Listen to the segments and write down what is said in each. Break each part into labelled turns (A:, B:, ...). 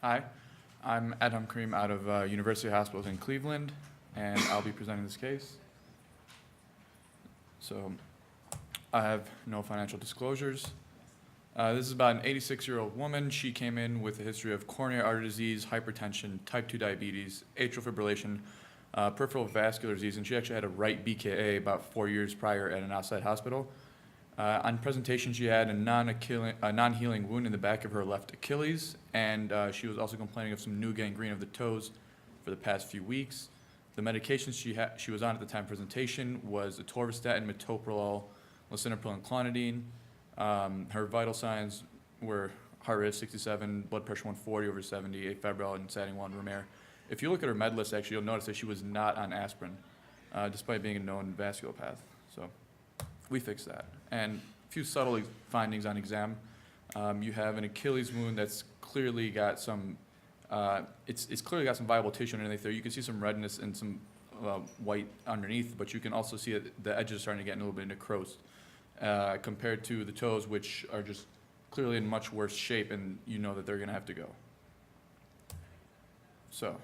A: Hi, I'm Adham Karim out of University Hospitals in Cleveland, and I'll be presenting this case. So I have no financial disclosures. This is about an 86-year-old woman. She came in with a history of coronary artery disease, hypertension, type 2 diabetes, atrial fibrillation, peripheral vascular disease, and she actually had a right BKA about 4 years prior at an outside hospital. On presentation, she had a non-healing wound in the back of her left Achilles, and she was also complaining of some new gangrene of the toes for the past few weeks. The medications she was on at the time of presentation was atorvastatin, metoprolol, lisinopril, and clonidine. Her vital signs were heart rate 67, blood pressure 140/70, afebrile, and satting 1 Romaire. If you look at her med list, actually, you'll notice that she was not on aspirin, despite being a known vasculopath. So we fixed that. And a few subtle findings on exam. You have an Achilles wound that's clearly got some, it's clearly got some viable tissue underneath there. You can see some redness and some white underneath, but you can also see that the edges are starting to get a little bit necrosed compared to the toes, which are just clearly in much worse shape, and you know that they're going to have to go. So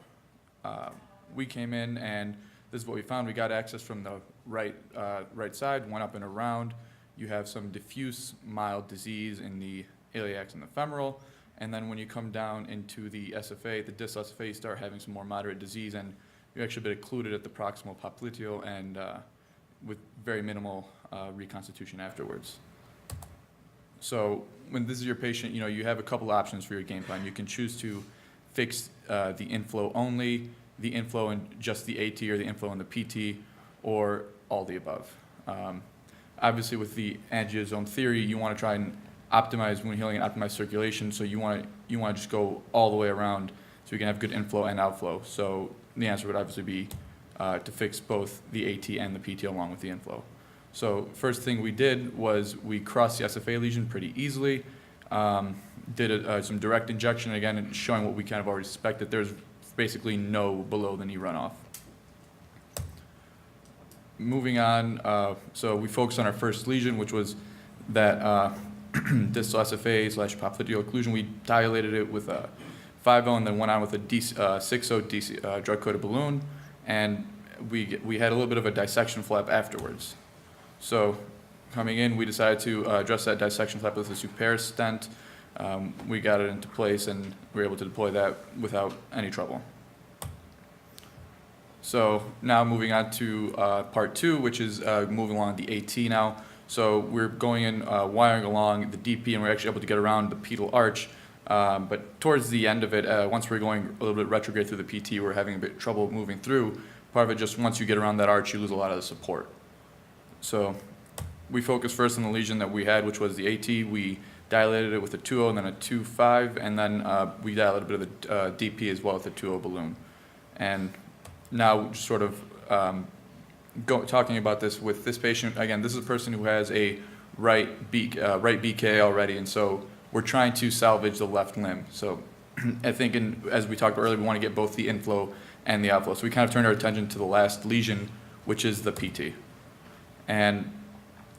A: we came in, and this is what we found. We got access from the right side, went up and around. You have some diffuse mild disease in the iliacs and the femoral, and then when you come down into the SFA, the distal SFA, you start having some more moderate disease, and you're actually a bit occluded at the proximal popliteal and with very minimal reconstitution afterwards. So when this is your patient, you have a couple options for your game plan. You can choose to fix the inflow only, the inflow and just the AT, or the inflow and the PT, or all the above. Obviously, with the angiosome theory, you want to try and optimize wound healing and optimize circulation. So you want to just go all the way around, so you can have good inflow and outflow. So the answer would obviously be to fix both the AT and the PT along with the inflow. So first thing we did was we crossed the SFA lesion pretty easily. Did some direct injection, again, and showing what we kind of already suspected. There's basically no below the knee runoff. Moving on, so we focused on our first lesion, which was that distal SFA / popliteal occlusion. We dilated it with a 5.0 and then went on with a 6.0 drug-coated balloon, and we had a little bit of a dissection flap afterwards. So coming in, we decided to address that dissection flap with a super stent. We got it into place, and we were able to deploy that without any trouble. So now moving on to part 2, which is moving along the AT now. So we're going in, wiring along the DP, and we're actually able to get around the pedal arch. But towards the end of it, once we're going a little bit retrograde through the PT, we're having a bit of trouble moving through. Part of it, just once you get around that arch, you lose a lot of the support. So we focused first on the lesion that we had, which was the AT. We dilated it with a 2.0 and then a 2.5, and then we dilated a bit of the DP as well with a 2.0 balloon. And now just sort of talking about this with this patient, again, this is a person who has a right BK already, and so we're trying to salvage the left limb. So I think, as we talked earlier, we want to get both the inflow and the outflow. So we kind of turned our attention to the last lesion, which is the PT. And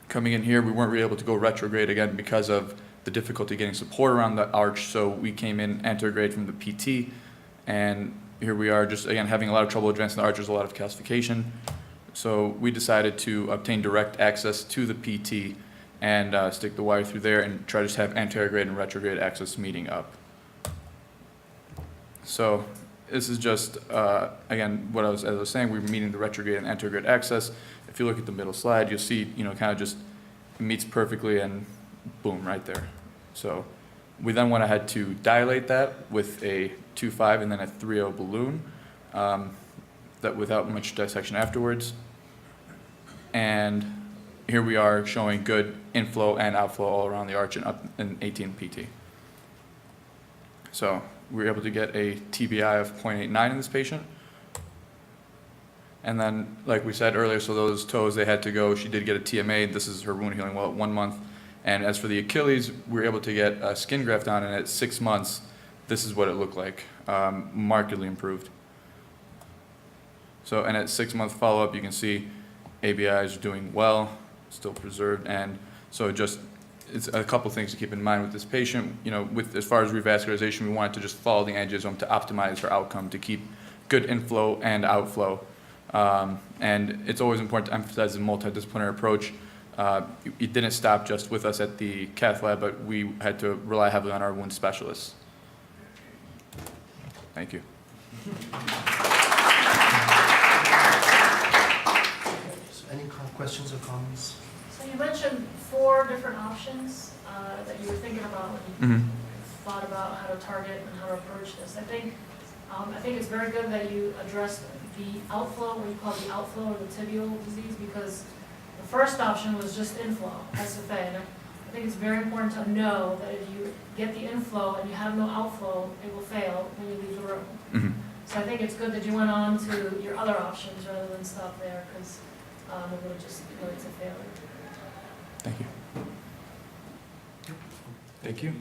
A: coming in here, we weren't really able to go retrograde again because of the difficulty getting support around the arch, so we came in anterograde from the PT, and here we are just, again, having a lot of trouble advancing the arch. There's a lot of calcification. So we decided to obtain direct access to the PT and stick the wire through there and try to just have anterograde and retrograde access meeting up. So this is just, again, as I was saying, we're meeting the retrograde and anterograde access. If you look at the middle slide, you'll see, kind of just meets perfectly, and boom, right there. So we then went ahead to dilate that with a 2.5 and then a 3.0 balloon, that without much dissection afterwards. And here we are showing good inflow and outflow all around the arch and up in AT and PT. So we were able to get a TBI of 0.89 in this patient. And then, like we said earlier, so those toes, they had to go. She did get a TMA. This is her wound healing well at 1 month. And as for the Achilles, we were able to get a skin graft on, and at 6 months, this is what it looked like, markedly improved. So, and at 6-month follow-up, you can see ABIs are doing well, still preserved, and so just it's a couple things to keep in mind with this patient. You know, with as far as revascularization, we wanted to just follow the angiosome to optimize her outcome, to keep good inflow and outflow. And it's always important to emphasize the multidisciplinary approach. It didn't stop just with us at the cath lab, but we had to rely heavily on our wound specialists. Thank you.
B: Any questions or comments?
C: So you mentioned 4 different options that you were thinking about when you thought about how to target and how to approach this. I think it's very good that you addressed the outflow, what you call the outflow of the tibial disease, because the first option was just inflow, SFA. And I think it's very important to know that if you get the inflow and you have no outflow, it will fail when you leave the room. So I think it's good that you went on to your other options rather than stop there, because it would have just led to failure.
A: Thank you. Thank you.